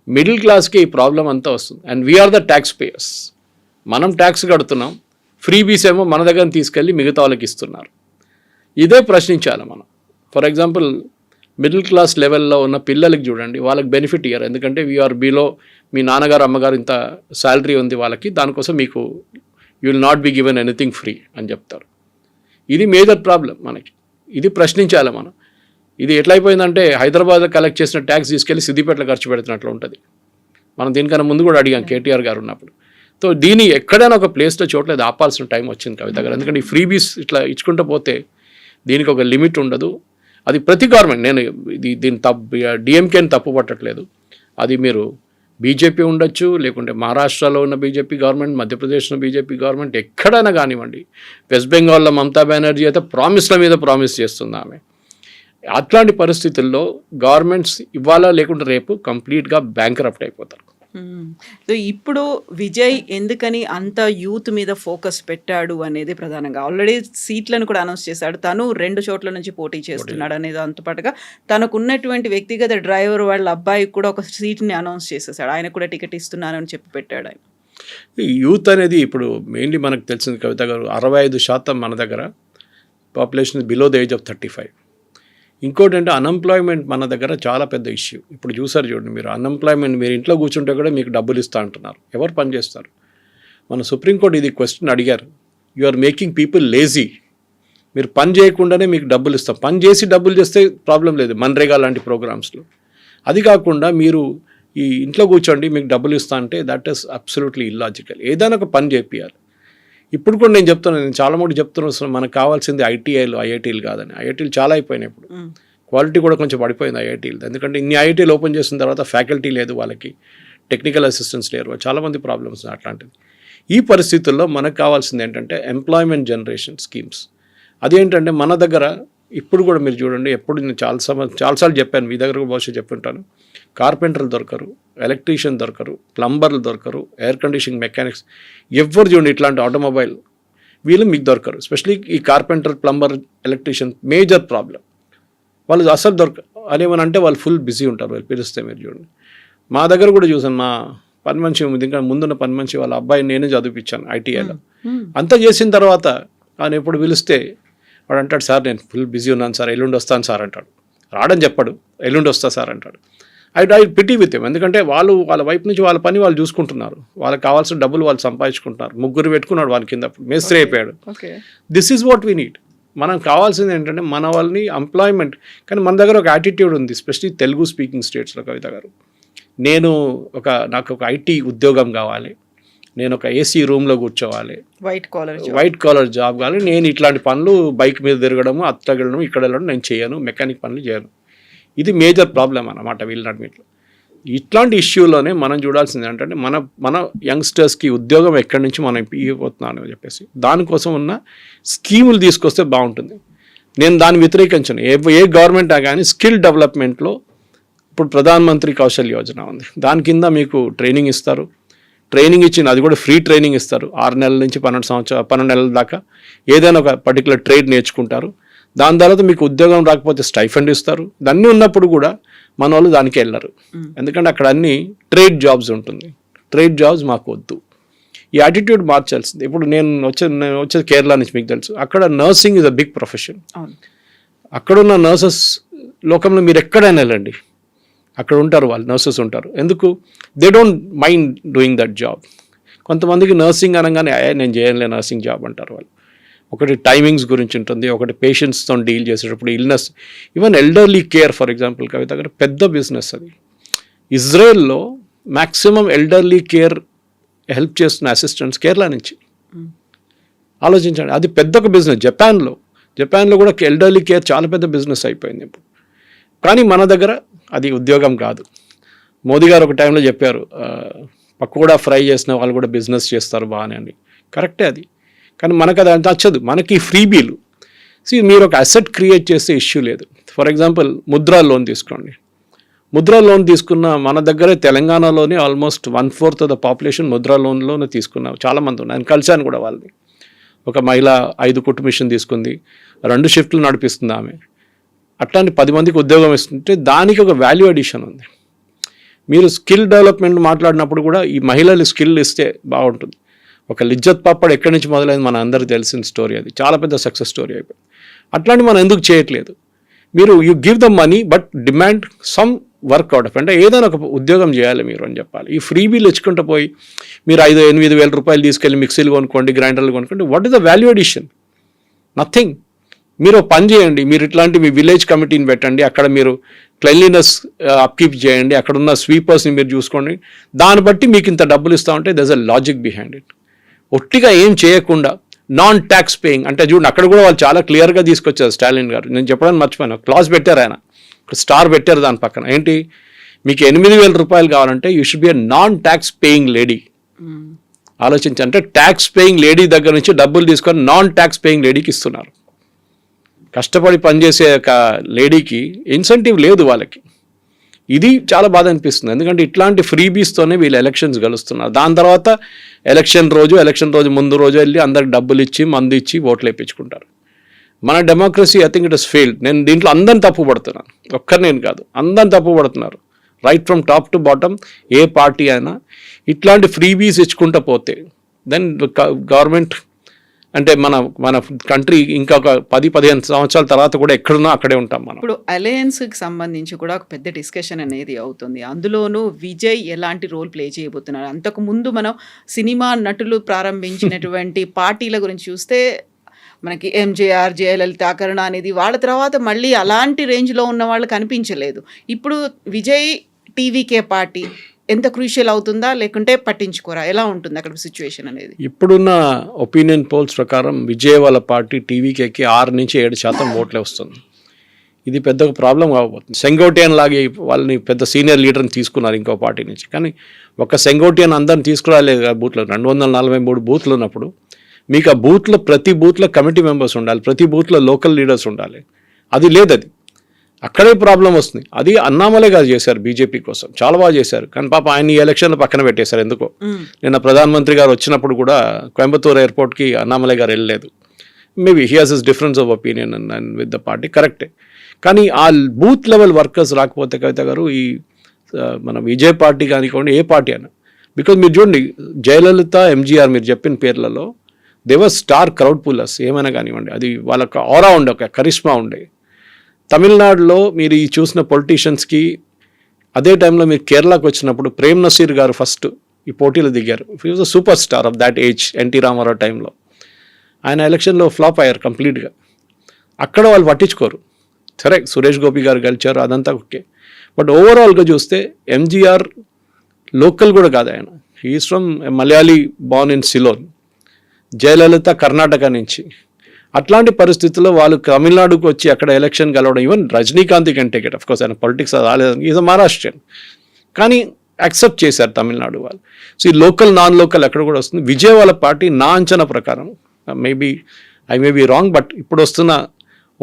Middle క్లాస్కి ఈ ప్రాబ్లం అంతా వస్తుంది. And we're the tax payers, మనం ట్యాక్స్ కడుతున్నాం, ఫ్రీబీస్ ఏమో మన దగ్గర తీసుకెళ్ళి మిగతా వాళ్ళకి ఇస్తున్నారు. ఇదే ప్రశ్నించాలి మనం. ఫర్ ఎగ్జాంపుల్ మిడిల్ క్లాస్ లెవెల్లో ఉన్న పిల్లలకి చూడండి, వాళ్ళకి బెనిఫిట్ ఇయ్యారు, ఎందుకంటే వీఆర్ బిలో, మీ నాన్నగారు అమ్మగారు ఇంత శాలరీ ఉంది వాళ్ళకి, దానికోసం మీకు you will not be given anything free అని చెప్తారు. ఇది మేజర్ ప్రాబ్లం మనకి, ఇది ప్రశ్నించాలి మనం. ఇది ఎట్లయిపోయిందంటే హైదరాబాద్ కలెక్ట్ చేసిన ట్యాక్స్ తీసుకెళ్ళి సిద్దిపేటలో ఖర్చు పెడుతున్నట్లు ఉంటుంది. మనం దీనికన్నా ముందు కూడా అడిగాం కేటీఆర్ గారు ఉన్నప్పుడు. సో దీన్ని ఎక్కడైనా ఒక ప్లేస్లో చోట్లేదు ఆపాల్సిన టైం వచ్చింది కవిత గారు, ఎందుకంటే ఈ ఫ్రీబీస్ ఇట్లా ఇచ్చుకుంటూ పోతే దీనికి ఒక లిమిట్ ఉండదు. అది ప్రతి గవర్నమెంట్, నేను దీన్ని డిఎంకేని తప్పు పట్టట్లేదు, అది మీరు బీజేపీ ఉండొచ్చు, లేకుంటే మహారాష్ట్రలో ఉన్న బీజేపీ గవర్నమెంట్, మధ్యప్రదేశ్లో బీజేపీ గవర్నమెంట్, ఎక్కడైనా కానివ్వండి. వెస్ట్ బెంగాల్లో మమతా బెనర్జీ అయితే ప్రామిస్ల మీద ప్రామిస్ చేస్తుంది ఆమె. అట్లాంటి పరిస్థితుల్లో గవర్నమెంట్స్ ఇవాళ లేకుంటే రేపు కంప్లీట్గా బ్యాంకరప్ట్ అయిపోతారు. సో ఇప్పుడు విజయ్ ఎందుకని అంత యూత్ మీద ఫోకస్ పెట్టాడు అనేది ప్రధానంగా. ఆల్రెడీ సీట్లను కూడా అనౌన్స్ చేశాడు, తను 2 చోట్ల నుంచి పోటీ చేస్తున్నాడు అనేది. దాంతో పాటుగా తనకున్నటువంటి వ్యక్తిగత డ్రైవర్ వాళ్ళ అబ్బాయికి కూడా ఒక సీట్ని అనౌన్స్ చేసేసాడు, ఆయన కూడా టికెట్ ఇస్తున్నానని చెప్పి పెట్టాడు ఆయన. యూత్ అనేది ఇప్పుడు మెయిన్లీ మనకు తెలిసింది కవిత గారు, 65% మన దగ్గర population below the age of 35. ఇంకోటి అంటే అన్ఎంప్లాయ్మెంట్ మన దగ్గర చాలా పెద్ద ఇష్యూ. ఇప్పుడు చూసారు చూడండి మీరు, అన్ఎంప్లాయ్మెంట్ మీరు ఇంట్లో కూర్చుంటే కూడా మీకు డబ్బులు ఇస్తా అంటున్నారు, ఎవరు పని చేస్తారు? మన సుప్రీంకోర్టు ఇది క్వశ్చన్ అడిగారు, you are making people lazy, మీరు పని చేయకుండానే మీకు డబ్బులు ఇస్తాం, పని చేసి డబ్బులు చేస్తే ప్రాబ్లం లేదు మన్రేగా లాంటి ప్రోగ్రామ్స్లో. అది కాకుండా మీరు ఈ ఇంట్లో కూర్చోండి మీకు డబ్బులు ఇస్తా అంటే దట్ ఈస్ అబ్సల్యూట్లీ ఇల్లాజికల్. ఏదైనా ఒక పని చేపియాలి. ఇప్పుడు కూడా నేను చెప్తున్నాను, నేను చాలా మంది చెప్తున్నాను, మనకు కావాల్సింది ఐఐటీలు కాదని. ఐఐటీలు చాలా అయిపోయినాయి ఇప్పుడు, క్వాలిటీ కూడా కొంచెం పడిపోయింది ఐఐటీలు. ఎందుకంటే ఇన్ని ఐఐటీలు ఓపెన్ చేసిన తర్వాత ఫ్యాకల్టీ లేదు, వాళ్ళకి టెక్నికల్ అసిస్టెన్స్ లేరు, చాలామంది ప్రాబ్లమ్స్ అట్లాంటివి. ఈ పరిస్థితుల్లో మనకు కావాల్సింది ఏంటంటే ఎంప్లాయ్మెంట్ జనరేషన్ స్కీమ్స్. అదేంటంటే మన దగ్గర ఇప్పుడు కూడా మీరు చూడండి, ఎప్పుడు నేను చాలాసార్లు చెప్పాను, మీ దగ్గర కూడా బహుశా చెప్పుంటాను, కార్పెంటర్లు దొరకరు, ఎలక్ట్రీషియన్ దొరకరు, ప్లంబర్లు దొరకరు, ఎయిర్ కండిషనింగ్ మెకానిక్స్, ఎవరు చూడండి ఇట్లాంటి ఆటోమొబైల్ వీళ్ళు మీకు దొరకరు. ఎస్పెషలీ ఈ carpenter, plumber, electrician major problem. వాళ్ళు అసలు అదేమని అంటే వాళ్ళు ఫుల్ బిజీ ఉంటారు, వాళ్ళు పిలిస్తే మీరు చూడండి. మా దగ్గర కూడా చూసాను, మా పని మనిషి ఇంకా ముందున్న పని మనిషి వాళ్ళ అబ్బాయిని నేనే చదివించాను ఐటీఐలో. అంతా చేసిన తర్వాత ఆయన ఎప్పుడు పిలిస్తే వాడు అంటాడు, సార్ నేను ఫుల్ బిజీ ఉన్నాను సార్, ఎల్లుండి వస్తాను సార్ అంటాడు. రాడని చెప్పాడు, ఎల్లుండి వస్తా సార్ అంటాడు. ఐ పిటీ విత్ హిమ్, ఎందుకంటే వాళ్ళ వైపు నుంచి వాళ్ళ పని వాళ్ళు చూసుకుంటున్నారు, వాళ్ళకి కావాల్సిన డబ్బులు వాళ్ళు సంపాదించుకుంటున్నారు. 3 పెట్టుకున్నాడు వాని కింద, మేస్త్రి అయిపోయాడు. This is what we need. మనం కావాల్సింది ఏంటంటే మన వాళ్ళని ఎంప్లాయ్మెంట్. కానీ మన దగ్గర ఒక యాటిట్యూడ్ ఉంది, ఎస్పెషలీ తెలుగు స్పీకింగ్ స్టేట్స్లో కవిత గారు. నాకు ఒక ఐటీ ఉద్యోగం కావాలి, నేను ఒక ఏసీ రూమ్లో కూర్చోవాలి, వైట్ కాలర్ జాబ్ కావాలి, నేను ఇట్లాంటి పనులు బైక్ మీద తిరగడము, అత్తగడము, ఇక్కడ వెళ్ళడం నేను చేయను, మెకానిక్ పనులు చేయను. ఇది మేజర్ ప్రాబ్లం అన్నమాట వీళ్ళన్నింటిలో. ఇట్లాంటి ఇష్యూలోనే మనం చూడాల్సింది ఏంటంటే మన యంగ్స్టర్స్కి ఉద్యోగం ఎక్కడి నుంచి మనం ఇవ్వబోతున్నాను అని చెప్పేసి దానికోసం ఉన్న స్కీములు తీసుకొస్తే బాగుంటుంది. నేను దాన్ని వ్యతిరేకించను. ఏ గవర్నమెంట్ కానీ స్కిల్ డెవలప్మెంట్లో ఇప్పుడు ప్రధానమంత్రి కౌశల్ యోజన ఉంది. దాని కింద మీకు ట్రైనింగ్ ఇస్తారు. ట్రైనింగ్ ఇచ్చిన అది కూడా ఫ్రీ ట్రైనింగ్ ఇస్తారు. 6 నెలల నుంచి 12 నెలల దాకా ఏదైనా ఒక పర్టికులర్ ట్రేడ్ నేర్చుకుంటారు. దాని తర్వాత మీకు ఉద్యోగం రాకపోతే స్టైఫండ్ ఇస్తారు. దాన్ని ఉన్నప్పుడు కూడా మన వాళ్ళు దానికి వెళ్ళరు. ఎందుకంటే అక్కడ అన్ని ట్రేడ్ జాబ్స్ ఉంటుంది. ట్రేడ్ జాబ్స్ మాకు వద్దు. ఈ యాటిట్యూడ్ మార్చాల్సింది. ఇప్పుడు నేను వచ్చేది కేరళ నుంచి, మీకు తెలుసు. అక్కడ nursing is a big profession. అక్కడున్న నర్సెస్ లోకంలో మీరు ఎక్కడైనా వెళ్ళండి, అక్కడ ఉంటారు వాళ్ళు, నర్సెస్ ఉంటారు. ఎందుకు? They don't mind doing that job. కొంతమందికి నర్సింగ్ అనగానే నేను చేయనులే నర్సింగ్ జాబ్ అంటారు వాళ్ళు. ఒకటి టైమింగ్స్ గురించి ఉంటుంది, ఒకటి పేషెంట్స్తో డీల్ చేసేటప్పుడు illness, even elderly care. For example Kavitha గారు పెద్ద బిజినెస్ అది. ఇజ్రాయెల్లో మ్యాక్సిమం ఎల్డర్లీ కేర్ హెల్ప్ చేస్తున్న అసిస్టెంట్స్ కేరళ నుంచి. ఆలోచించండి, అది పెద్ద ఒక బిజినెస్. జపాన్లో కూడా ఎల్డర్లీ కేర్ చాలా పెద్ద బిజినెస్ అయిపోయింది ఇప్పుడు. కానీ మన దగ్గర అది ఉద్యోగం కాదు. మోదీ గారు ఒక టైంలో చెప్పారు, పకోడా ఫ్రై చేసిన వాళ్ళు కూడా బిజినెస్ చేస్తారు బాగానే అని. కరెక్టే అది. కానీ మనకు అది నచ్చదు. మనకి ఫ్రీబీలు. మీరు ఒక అసెట్ క్రియేట్ చేస్తే ఇష్యూ లేదు. ఫర్ ఎగ్జాంపుల్ ముద్రా లోన్ తీసుకోండి. ముద్రా లోన్ తీసుకున్న మన దగ్గరే తెలంగాణలోనే almost 1/4 of the population Mudra లోన్లోనే తీసుకున్నాం. చాలామంది ఉన్నారు. నేను కలిశాను కూడా వాళ్ళని. ఒక మహిళ 5 కుట్టు మిషన్ తీసుకుంది, 2 షిఫ్ట్లు నడిపిస్తుంది ఆమె. అట్లాంటి 10 మందికి ఉద్యోగం ఇస్తుంటే దానికి ఒక వాల్యూ అడిషన్ ఉంది. మీరు స్కిల్ డెవలప్మెంట్ మాట్లాడినప్పుడు కూడా ఈ మహిళలు స్కిల్ ఇస్తే బాగుంటుంది. ఒక లిజ్జత్ పాపడ్ ఎక్కడి నుంచి మొదలైంది మన అందరికీ తెలిసిన స్టోరీ. అది చాలా పెద్ద సక్సెస్ స్టోరీ అయిపోయింది. అట్లాంటి మనం ఎందుకు చేయట్లేదు? మీరు you give the money but demand some workout of, అంటే ఏదైనా ఒక ఉద్యోగం చేయాలి మీరు అని చెప్పాలి. ఈ ఫ్రీ బిల్ ఇచ్చుకుంటూ పోయి మీరు 5-8 వేల రూపాయలు తీసుకెళ్ళి మిక్సీలు కొనుక్కోండి, గ్రైండర్లు కొనుక్కోండి. What is the value addition? Nothing. మీరు పని చేయండి. మీరు ఇట్లాంటి మీ విలేజ్ కమిటీని పెట్టండి, అక్కడ మీరు క్లెన్లీనెస్ అప్కీప్ చేయండి, అక్కడ ఉన్న స్వీపర్స్ని మీరు చూసుకోండి. దాన్ని బట్టి మీకు ఇంత డబ్బులు ఇస్తా ఉంటే there's a logic behind it. ఒట్టిగా ఏం చేయకుండా నాన్ ట్యాక్స్ పేయింగ్ అంటే చూడండి, అక్కడ కూడా వాళ్ళు చాలా క్లియర్గా తీసుకొచ్చారు స్టాలిన్ గారు. నేను చెప్పడానికి మర్చిపోయాను, క్లాస్ పెట్టారు ఆయన, స్టార్ పెట్టారు దాని పక్కన. ఏంటి? మీకు 8,000 రూపాయలు కావాలంటే you should be a non tax paying lady. ఆలోచించి, అంటే ట్యాక్స్ పేయింగ్ లేడీ దగ్గర నుంచి డబ్బులు తీసుకొని నాన్ ట్యాక్స్ పేయింగ్ లేడీకి ఇస్తున్నారు. కష్టపడి పనిచేసే ఒక లేడీకి ఇన్సెంటివ్ లేదు వాళ్ళకి. ఇది చాలా బాధ అనిపిస్తుంది. ఎందుకంటే ఇట్లాంటి ఫ్రీబీస్తోనే వీళ్ళు ఎలక్షన్స్ గెలుస్తున్నారు. దాని తర్వాత ఎలక్షన్ రోజు ముందు రోజు వెళ్ళి అందరికి డబ్బులు ఇచ్చి మందు ఇచ్చి ఓట్లు వేయించుకుంటారు. మన democracy I think it is failed. నేను దీంట్లో అందరిని తప్పు పడుతున్నాను, ఒక్కరినేను కాదు, అందరిని తప్పు పడుతున్నారు. Right from top to bottom A party అయినా ఇట్లాంటి ఫ్రీబీస్ ఇచ్చుకుంటూ పోతే దెన్ గవర్నమెంట్ అంటే మన కంట్రీ ఇంకొక 10-15 సంవత్సరాల తర్వాత కూడా ఎక్కడున్నా అక్కడే ఉంటాం మనం. ఇప్పుడు అలయన్స్కి సంబంధించి కూడా ఒక పెద్ద డిస్కషన్ అనేది అవుతుంది. అందులోనూ విజయ్ ఎలాంటి రోల్ ప్లే చేయబోతున్నారు? అంతకు ముందు మనం సినిమా నటులు ప్రారంభించినటువంటి పార్టీల గురించి చూస్తే మనకి ఎంజేఆర్, జయలలిత, కరుణానిధి, వాళ్ళ తర్వాత మళ్ళీ అలాంటి రేంజ్లో ఉన్న వాళ్ళు కనిపించలేదు. ఇప్పుడు విజయ్ టీవీకే పార్టీ ఎంత క్రూషియల్ అవుతుందా, లేకుంటే పట్టించుకోరా? ఎలా ఉంటుంది అక్కడ సిచ్యువేషన్ అనేది? ఇప్పుడున్న ఒపీనియన్ పోల్స్ ప్రకారం విజయ్ వాళ్ళ పార్టీ టీవీకేకి 6-7% ఓట్లే వస్తుంది. ఇది పెద్ద ప్రాబ్లం కాబోతుంది. సెంగోటియన్ లాగే వాళ్ళని పెద్ద సీనియర్ లీడర్ని తీసుకున్నారు ఇంకో పార్టీ నుంచి. కానీ ఒక సెంగోటియన్ అందరిని తీసుకురాలేదు. బూత్లో 243 బూత్లు ఉన్నప్పుడు మీకు ఆ బూత్లో ప్రతి బూత్లో కమిటీ మెంబర్స్ ఉండాలి, ప్రతి బూత్లో లోకల్ లీడర్స్ ఉండాలి. అది లేదు. అది అక్కడే ప్రాబ్లం వస్తుంది. అది అన్నామలై గారు చేశారు బీజేపీ కోసం, చాలా బాగా చేశారు. కానీ పాప ఆయన ఈ ఎలక్షన్లో పక్కన పెట్టేశారు ఎందుకో. నిన్న ప్రధానమంత్రి గారు వచ్చినప్పుడు కూడా కోయంబత్తూర్ ఎయిర్పోర్ట్కి అన్నామలై గారు వెళ్ళలేదు. Maybe he has his difference of opinion and with the party, కరెక్టే. కానీ ఆ బూత్ లెవెల్ వర్కర్స్ రాకపోతే కవిత గారు ఈ మన విజయ్ పార్టీ కానివ్వండి ఏ పార్టీ అయినా, బికాజ్ మీరు చూడండి జయలలిత, ఎంజీఆర్ మీరు చెప్పిన పేర్లలో దేవర్ స్టార్ క్రౌడ్ పుల్లర్స్ ఏమైనా కానివ్వండి. అది వాళ్ళకి ఆరా ఉండే, ఒక కరిష్మా ఉండే. తమిళనాడులో మీరు ఈ చూసిన పొలిటీషియన్స్కి అదే టైంలో మీరు కేరళకు వచ్చినప్పుడు ప్రేమ్ నసీర్ గారు ఫస్ట్ ఈ పోటీలో దిగారు. He was a super star of that age. NT Rama Rao టైంలో ఆయన ఎలక్షన్లో ఫ్లాప్ అయ్యారు కంప్లీట్గా. అక్కడ వాళ్ళు పట్టించుకోరు. సరే సురేష్ గోపి గారు గెలిచారు, అదంతా ఓకే. బట్ ఓవరాల్గా చూస్తే ఎంజీఆర్ లోకల్ కూడా కాదు, ఆయన he is from Malayali born in Ceylon. Jayalalithaa Karnataka నుంచి. అట్లాంటి పరిస్థితుల్లో వాళ్ళు తమిళనాడుకు వచ్చి అక్కడ ఎలక్షన్ గెలవడం, even Rajinikanth can take it. Of course ఆయన పొలిటిక్స్ రాలేదు, ఈజ్ అ మహారాష్ట్రియన్, కానీ యాక్సెప్ట్ చేశారు తమిళనాడు వాళ్ళు. సో ఈ లోకల్ నాన్ లోకల్ ఎక్కడ కూడా వస్తుంది. విజయ్ వాళ్ళ పార్టీ నా అంచనా ప్రకారం, I may be wrong, but ఇప్పుడు వస్తున్న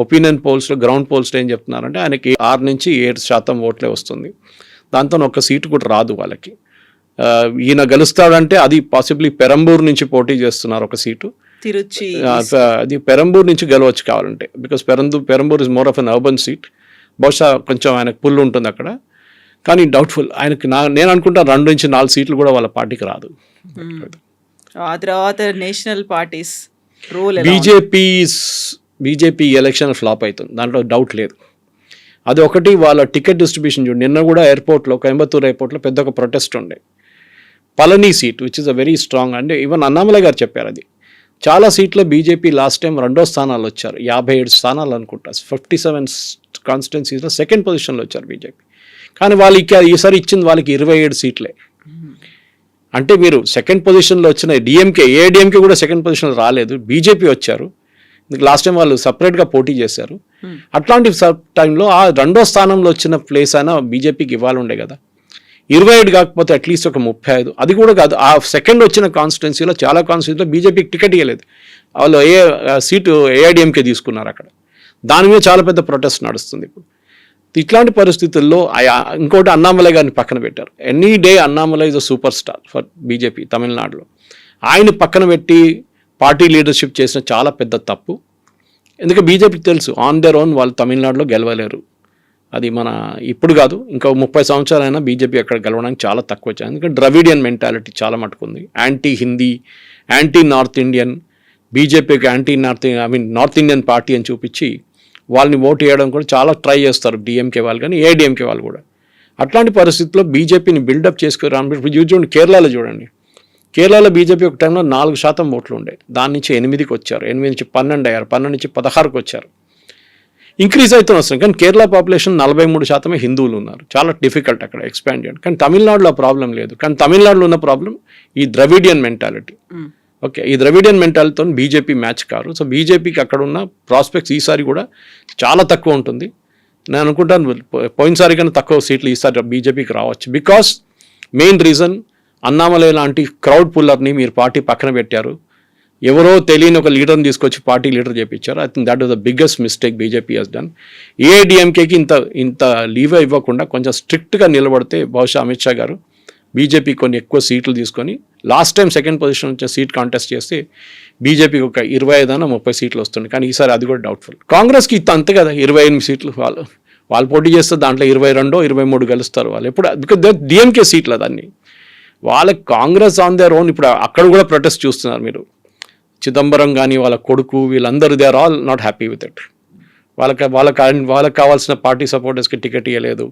ఒపీనియన్ పోల్స్లో గ్రౌండ్ పోల్స్లో ఏం చెప్తున్నారంటే ఆయనకి 6-7% ఓట్లే వస్తుంది. దాంతో ఒక్క సీటు కూడా రాదు వాళ్ళకి. ఈయన గెలుస్తాడంటే అది పాసిబ్లీ పెరంబూర్ నుంచి పోటీ చేస్తున్నారు ఒక సీటు. తిరుచి అది పెరంబూర్ నుంచి గెలవచ్చు కావాలంటే, because Perambur is more of an urban seat. బహుశా కొంచెం ఆయనకు పుల్ ఉంటుంది అక్కడ, కానీ డౌట్ఫుల్. ఆయనకి నేను అనుకుంటాను 2-4 సీట్లు కూడా వాళ్ళ పార్టీకి రాదు. ఆ తర్వాత national parties role BJP election flop అవుతుంది, దాంట్లో డౌట్ లేదు. అది ఒకటి. వాళ్ళ టికెట్ డిస్ట్రిబ్యూషన్ చూడండి, నిన్న కూడా ఎయిర్పోర్ట్లో, కోయంబత్తూర్ ఎయిర్పోర్ట్లో పెద్ద ఒక ప్రొటెస్ట్ ఉండే. Palani seat which is a very strong, అంటే ఈవెన్ అన్నామలై గారు చెప్పారు అది. చాలా సీట్లో బీజేపీ లాస్ట్ టైం 2వ స్థానాలు వచ్చారు, 57 స్థానాలు అనుకుంటా, 57 కాన్స్టిట్యున్సీస్లో 2nd పొజిషన్లో వచ్చారు బీజేపీ. కానీ వాళ్ళకి ఈసారి ఇచ్చింది వాళ్ళకి 27 సీట్లే. అంటే మీరు 2nd పొజిషన్లో వచ్చిన ఏఐడిఎంకే కూడా 2nd పొజిషన్లో రాలేదు, బీజేపీ వచ్చారు. లాస్ట్ టైం వాళ్ళు సపరేట్గా పోటీ చేశారు. అట్లాంటి టైంలో ఆ 2వ స్థానంలో వచ్చిన ప్లేస్ అయినా బీజేపీకి ఇవ్వాలి ఉండే కదా. 27 కాకపోతే అట్లీస్ట్ ఒక 35. అది కూడా కాదు, ఆ 2nd వచ్చిన కాన్స్టిట్యున్సీలో చాలా కాన్స్టిట్యున్సీలో బీజేపీకి టికెట్ ఇవ్వలేదు. వాళ్ళు సీటు ఏఐడిఎంకే తీసుకున్నారు అక్కడ. దాని మీద చాలా పెద్ద ప్రొటెస్ట్ నడుస్తుంది ఇప్పుడు. ఇట్లాంటి పరిస్థితుల్లో ఇంకోటి అన్నామలై గారిని పక్కన పెట్టారు. Any day Annamalai is a super star for BJP తమిళనాడులో. ఆయన పక్కన పెట్టి పార్టీ లీడర్షిప్ చేసిన చాలా పెద్ద తప్పు. ఎందుకంటే బీజేపీకి తెలుసు ఆన్ దేర్ ఓన్ వాళ్ళు తమిళనాడులో గెలవలేరు. అది మన ఇప్పుడు కాదు, ఇంకా 30 సంవత్సరాలైనా బీజేపీ అక్కడ గెలవడానికి చాలా తక్కువ వచ్చాయి. ఎందుకంటే ద్రవిడియన్ మెంటాలిటీ చాలా మటుకుంది. Anti Hindi, anti north Indian, బీజేపీకి నార్త్ ఇండియన్ పార్టీ అని చూపించి వాళ్ళని ఓటు వేయడం కూడా చాలా ట్రై చేస్తారు డిఎంకే వాళ్ళు కానీ ఏఐడిఎంకే వాళ్ళు కూడా. అట్లాంటి పరిస్థితుల్లో బీజేపీని బిల్డప్ చేసుకురాను. చూడండి కేరళలో చూడండి, కేరళలో బీజేపీ ఒక టైంలో 4% ఓట్లు ఉండే, దాని నుంచి 8కి వచ్చారు, 8 నుంచి 12 అయ్యారు, 12 నుంచి 16కి వచ్చారు. ఇంక్రీజ్ అవుతూనే వస్తుంది. కానీ కేరళ పాపులేషన్ 43% హిందువులు ఉన్నారు. చాలా డిఫికల్ట్ అక్కడ ఎక్స్పాండ్ చేయడం. కానీ తమిళనాడులో ప్రాబ్లం లేదు. కానీ తమిళనాడులో ఉన్న ప్రాబ్లం ఈ ద్రవిడియన్ మెంటాలిటీ. ఓకే, ఈ ద్రవిడియన్ మెంటాలిటీతో బీజేపీ మ్యాచ్ కారు. సో బీజేపీకి అక్కడ ఉన్న ప్రాస్పెక్ట్స్ ఈసారి కూడా చాలా తక్కువ ఉంటుంది. నేను అనుకుంటాను పోయినసారి కన్నా తక్కువ సీట్లు ఈసారి బీజేపీకి రావచ్చు. బికాస్ మెయిన్ రీజన్ అన్నామలై లాంటి క్రౌడ్ పుల్లర్ని మీరు పార్టీ పక్కన పెట్టారు. ఎవరో తెలియని ఒక లీడర్ని తీసుకొచ్చి పార్టీ లీడర్ చేయించారు. I think that was the biggest mistake BJP has done. ఏఐడిఎంకేకి ఇంత లీవ్ ఇవ్వకుండా కొంచెం స్ట్రిక్ట్గా నిలబడితే బహుశా అమిత్ షా గారు బీజేపీ కొన్ని ఎక్కువ సీట్లు తీసుకొని లాస్ట్ టైం 2nd పొజిషన్ వచ్చే సీట్ కాంటెస్ట్ చేస్తే బీజేపీకి ఒక 25-30 సీట్లు వస్తుంది. కానీ ఈసారి అది కూడా డౌట్ఫుల్. కాంగ్రెస్కి అంతే కదా, 28 సీట్లు వాళ్ళు పోటీ చేస్తే దాంట్లో 22-23 గెలుస్తారు వాళ్ళు. ఎప్పుడు బికాజ్ డిఎంకే సీట్లు అదన్నీ వాళ్ళకి. కాంగ్రెస్ ఆన్ దేర్ ఓన్ ఇప్పుడు అక్కడ కూడా ప్రొటెస్ట్ చూస్తున్నారు మీరు. చిదంబరం కానీ వాళ్ళ కొడుకు వీళ్ళందరూ they are all not happy with it. వాళ్ళకి కావాల్సిన పార్టీ సపోర్టర్స్కి టికెట్ ఇవ్వలేదు,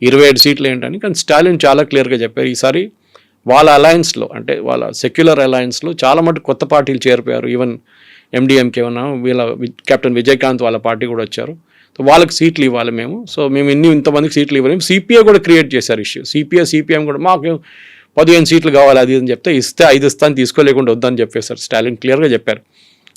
27 సీట్లు ఏంటని. కానీ స్టాలిన్ చాలా క్లియర్గా చెప్పారు ఈసారి వాళ్ళ అలయన్స్లో, అంటే వాళ్ళ సెక్యులర్ అలయన్స్లో చాలా మటుకు కొత్త పార్టీలు చేరిపోయారు. ఈవెన్ ఎండిఎంకే ఉన్నా, వీళ్ళ కెప్టెన్ విజయకాంత్ వాళ్ళ పార్టీ కూడా వచ్చారు. సో వాళ్ళకి సీట్లు ఇవ్వాలి మేము. సో మేము ఇంతమందికి సీట్లు ఇవ్వలేము. సిపిఐ కూడా క్రియేట్ చేశారు ఇష్యూ. సిపిఎం కూడా మాకు 15 సీట్లు కావాలి అది అని చెప్తే 5 ఇస్తాను తీసుకోలేకుండా వద్దని చెప్పేశారు. స్టాలిన్ క్లియర్గా చెప్పారు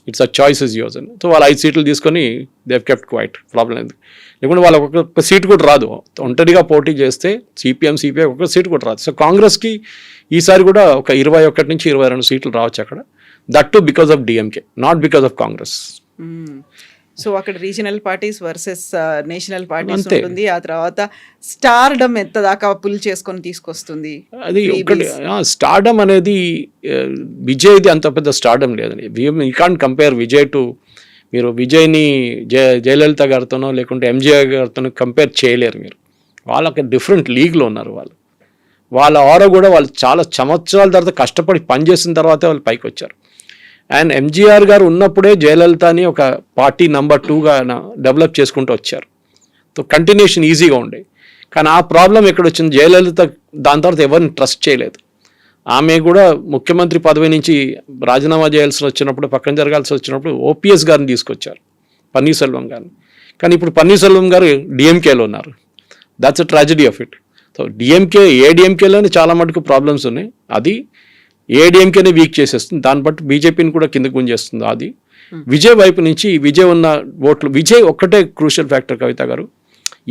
it's a choice is yours అని. సో వాళ్ళు 5 సీట్లు తీసుకొని they have kept quiet, problem లేదు. లేకుంటే వాళ్ళకి ఒక్క సీటు కూడా రాదు. ఒంటరిగా పోటీ చేస్తే సిపిఐ ఒక్క సీటు కూడా రాదు. సో కాంగ్రెస్కి ఈసారి కూడా ఒక 21-22 సీట్లు రావచ్చు అక్కడ. That too because of DMK, not because of Congress. So అక్కడ regional parties versus national parties ఉంటుంది. ఆ తర్వాత స్టార్డమ్ ఎంత దాకా పుల్ చేసుకొని తీసుకొస్తుంది. అది ఒకటి. స్టార్డమ్ అనేది విజయ్ది అంత పెద్ద స్టార్డమ్ లేదండి. You can't compare Vijay to, మీరు విజయ్ని జయలలిత గారితోనో లేకుంటే ఎంజీఆర్ గారితోనో కంపేర్ చేయలేరు మీరు. వాళ్ళకి డిఫరెంట్ లీగ్లో ఉన్నారు వాళ్ళు. వాళ్ళ ఆరో కూడా వాళ్ళు చాలా సంవత్సరాల తర్వాత కష్టపడి పనిచేసిన తర్వాతే వాళ్ళు పైకి వచ్చారు. అండ్ ఎంజీఆర్ గారు ఉన్నప్పుడే జయలలితని ఒక పార్టీ నెంబర్ 2గా డెవలప్ చేసుకుంటూ వచ్చారు. సో కంటిన్యూషన్ ఈజీగా ఉండే. కానీ ఆ ప్రాబ్లం ఎక్కడ వచ్చింది, జయలలిత దాని తర్వాత ఎవరిని ట్రస్ట్ చేయలేదు. ఆమె కూడా ముఖ్యమంత్రి పదవి నుంచి రాజీనామా చేయాల్సి వచ్చినప్పుడు, పక్కన జరగాల్సి వచ్చినప్పుడు ఓపీఎస్ గారిని తీసుకొచ్చారు, పన్నీర్సెల్వం గారిని. కానీ ఇప్పుడు పన్నీర్సెల్వం గారు డిఎంకేలో ఉన్నారు. That's a tragedy of it. So ఏడిఎంకేలోనే చాలా మటుకు ప్రాబ్లమ్స్ ఉన్నాయి. అది ఏడిఎంకేనే వీక్ చేసేస్తుంది, దాన్ని బట్టి బీజేపీని కూడా కిందకు గుంజేస్తుంది. అది విజయ్ వైపు నుంచి విజయ్ ఉన్న ఓట్లు, విజయ్ ఒక్కటే క్రూషియల్ ఫ్యాక్టర్ కవిత గారు.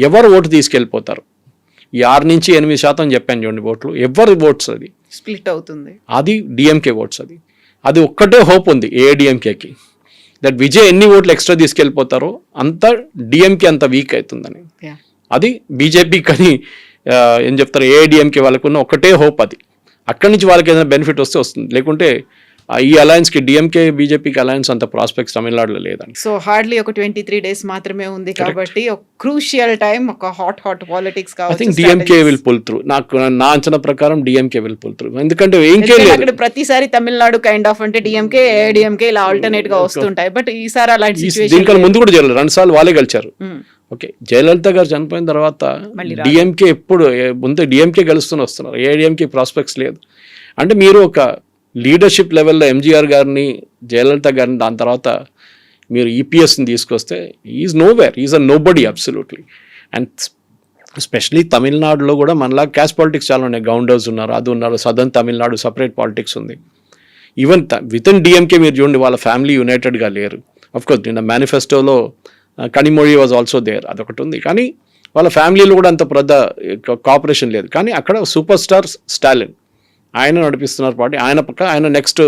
ఎవరు ఓటు తీసుకెళ్ళిపోతారు, ఈ 6-8% చెప్పాను చూడండి ఓట్లు, ఎవరి ఓట్స్ అది స్ప్లిట్ అవుతుంది, అది డిఎంకే ఓట్స్. అది ఒక్కటే హోప్ ఉంది ఏఐడిఎంకేకి. దట్ విజయ్ ఎన్ని ఓట్లు ఎక్స్ట్రా తీసుకెళ్ళిపోతారో అంత డిఎంకే అంత వీక్ అవుతుందని. Yeah. అది బీజేపీ కానీ ఏం చెప్తారు ఏఐడిఎంకే వాళ్ళకున్న ఒకటే హోప్ అది. అక్కడి నుంచి వాళ్ళకి ఏదైనా బెనిఫిట్ వస్తే వస్తుంది, లేకుంటే ఈ అలయన్స్కి డిఎంకే బీజేపీకి అలయన్స్ అంత ప్రాస్పెక్ట్స్ తమిళనాడులో లేదండి. సో హార్డ్లీ ఒక 23 days మాత్రమే ఉంది కాబట్టి ఒక క్రూషియల్ టైం, ఒక hot politics I think DMK will pull through. నా అంచనా ప్రకారం డిఎంకే విల్ పుల్ త్రూ. ఎందుకంటే ఏంకే లేదు అక్కడ ప్రతిసారి తమిళనాడు కైండ్ ఆఫ్ అంటే డిఎంకే ఏఐడిఎంకే ఇలా ఆల్టర్నేట్ గా వస్తుంటాయి. బట్ ఈసారి అలాంటి సిచువేషన్ దీనికన్నా ముందు కూడా జరగలేదు, 2 సార్లు వాళ్ళే గెలిచారు. ఓకే, జయలలిత గారు చనిపోయిన తర్వాత డిఎంకే ఎప్పుడు ముందు డిఎంకే గెలుస్తూనే వస్తున్నారు, ఏఐడిఎంకే ప్రాస్పెక్ట్స్ లేదు. అంటే మీరు ఒక లీడర్షిప్ లెవెల్లో ఎంజీఆర్ గారిని, జయలలిత గారిని, దాని తర్వాత మీరు ఈపీఎస్ని తీసుకొస్తే is nowhere, is a nobody absolutely. And especially తమిళనాడులో కూడా మనలా క్యాస్ట్ పాలిటిక్స్ చాలా ఉన్నాయి. గౌండర్స్ ఉన్నారు, అది ఉన్నారు, సదర్న్ తమిళనాడు సపరేట్ పాలిటిక్స్ ఉంది. ఈవెన్ విత్ ఇన్ డిఎంకే మీరు చూడండి, వాళ్ళ ఫ్యామిలీ యునైటెడ్గా లేరు. అఫ్కోర్స్ నిన్న మేనిఫెస్టోలో కనిమొഴി వాజ్ ఆల్సో దేర్, అదొకటి ఉంది. కానీ వాళ్ళ ఫ్యామిలీలో కూడా అంత పెద్ద కోఆపరేషన్ లేదు. కానీ అక్కడ సూపర్ స్టార్ స్టాలిన్ ఆయన నడిపిస్తున్నారు పార్టీ. ఆయన పక్క ఆయన నెక్స్ట్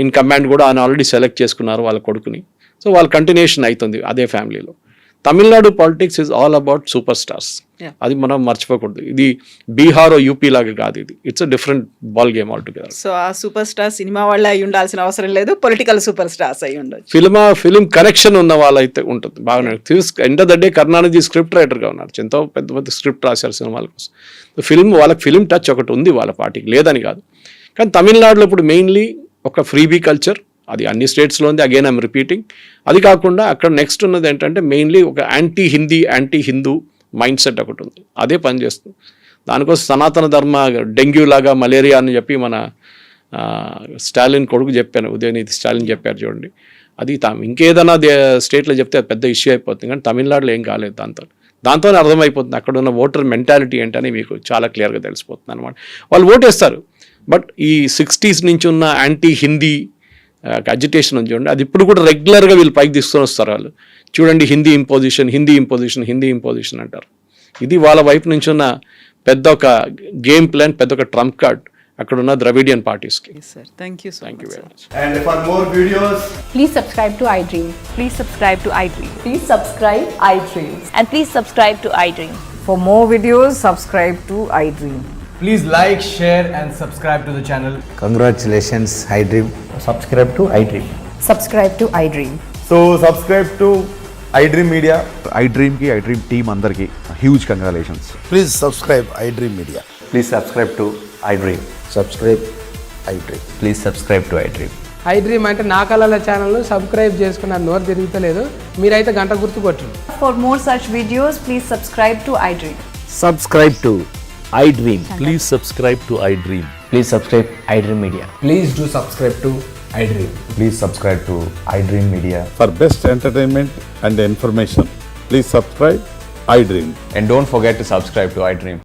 ఇన్ కమాండ్ కూడా ఆయన ఆల్రెడీ సెలెక్ట్ చేసుకున్నారు వాళ్ళ కొడుకుని. సో వాళ్ళ కంటిన్యూషన్ అవుతుంది అదే ఫ్యామిలీలో. Tamil Nadu politics is all about super stars. అది మనం మర్చిపోకూడదు. ఇది బీహార్ యూపీ లాగా కాదు, ఇది it's a different ball game all together. So ఆ సూపర్ స్టార్ సినిమా వాళ్ళ అయి ఉండాల్సిన అవసరం లేదు, పొలిటికల్ సూపర్ స్టార్స్ అయి ఉండొచ్చు. ఫిలిం కనెక్షన్ ఉన్న వాళ్ళైతే ఉంటుంది బాగా. End of the day Karunanidhi script రైటర్గా ఉన్నారు, ఎంతో పెద్ద పెద్ద స్క్రిప్ట్ రాశారు సినిమాల కోసం. వాళ్ళకి ఫిలిం టచ్ ఒకటి ఉంది వాళ్ళ పార్టీకి, లేదని కాదు. కానీ తమిళనాడులో ఇప్పుడు మెయిన్లీ ఒక ఫ్రీబీ కల్చర్, అది అన్ని స్టేట్స్లో ఉంది. Again I'm repeating. అది కాకుండా అక్కడ నెక్స్ట్ ఉన్నది ఏంటంటే మెయిన్లీ ఒక యాంటీ హిందూ మైండ్ సెట్ ఒకటి ఉంది, అదే పనిచేస్తుంది. దానికోసం సనాతన ధర్మ డెంగ్యూ లాగా మలేరియా అని చెప్పి మన స్టాలిన్ కొడుకు చెప్పాను, ఉదయనిధి స్టాలిన్ చెప్పారు చూడండి. అది ఇంకేదైనా స్టేట్లో చెప్తే అది పెద్ద ఇష్యూ అయిపోతుంది. కానీ తమిళనాడులో ఏం కాలేదు. దాంతోనే అర్థమైపోతుంది అక్కడ ఉన్న ఓటర్ మెంటాలిటీ ఏంటని మీకు చాలా క్లియర్గా తెలిసిపోతుంది అనమాట. వాళ్ళు ఓటేస్తారు, బట్ ఈ 60s నుంచి ఉన్న యాంటీ హిందీ అజిటేషన్ ఉంది చూడండి, అది ఇప్పుడు కూడా రెగ్యులర్గా వీళ్ళు పైకి తీసుకొని వస్తారు. వాళ్ళు చూడండి హిందీ ఇంపోజిషన్ అంటారు. ఇది వాళ్ళ వైపు నుంచి ఉన్న పెద్ద ఒక గేమ్ ప్లాన్, పెద్ద ఒక ట్రంప్ కార్డ్ అక్కడ ఉన్న ద్రవిడియన్ పార్టీస్కి. Thank you very much. And for more videos, Please subscribe to iDream. Please subscribe to iDream. Please subscribe iDream. And please subscribe to iDream. For more videos, subscribe to iDream. please like, share and subscribe to the channel. Congratulations, iDream. Subscribe to iDream. Subscribe to iDream. So subscribe to iDream Media. iDream ki iDream team andarki huge congratulations. Please subscribe iDream Media. Please subscribe to iDream. Subscribe iDream. Please subscribe to iDream. iDream అంటే నా కళల channel subscribe చేసుకున్న నోరు తిరుగుతలేదు, మీరైతే గంట గుర్తు కొట్టండి. For more such videos, please subscribe to iDream. Subscribe to iDream. Please subscribe to iDream. Please subscribe iDream Media. Please do subscribe to iDream. Please subscribe to iDream Media. For best entertainment and information, please subscribe iDream. And don't forget to subscribe to iDream.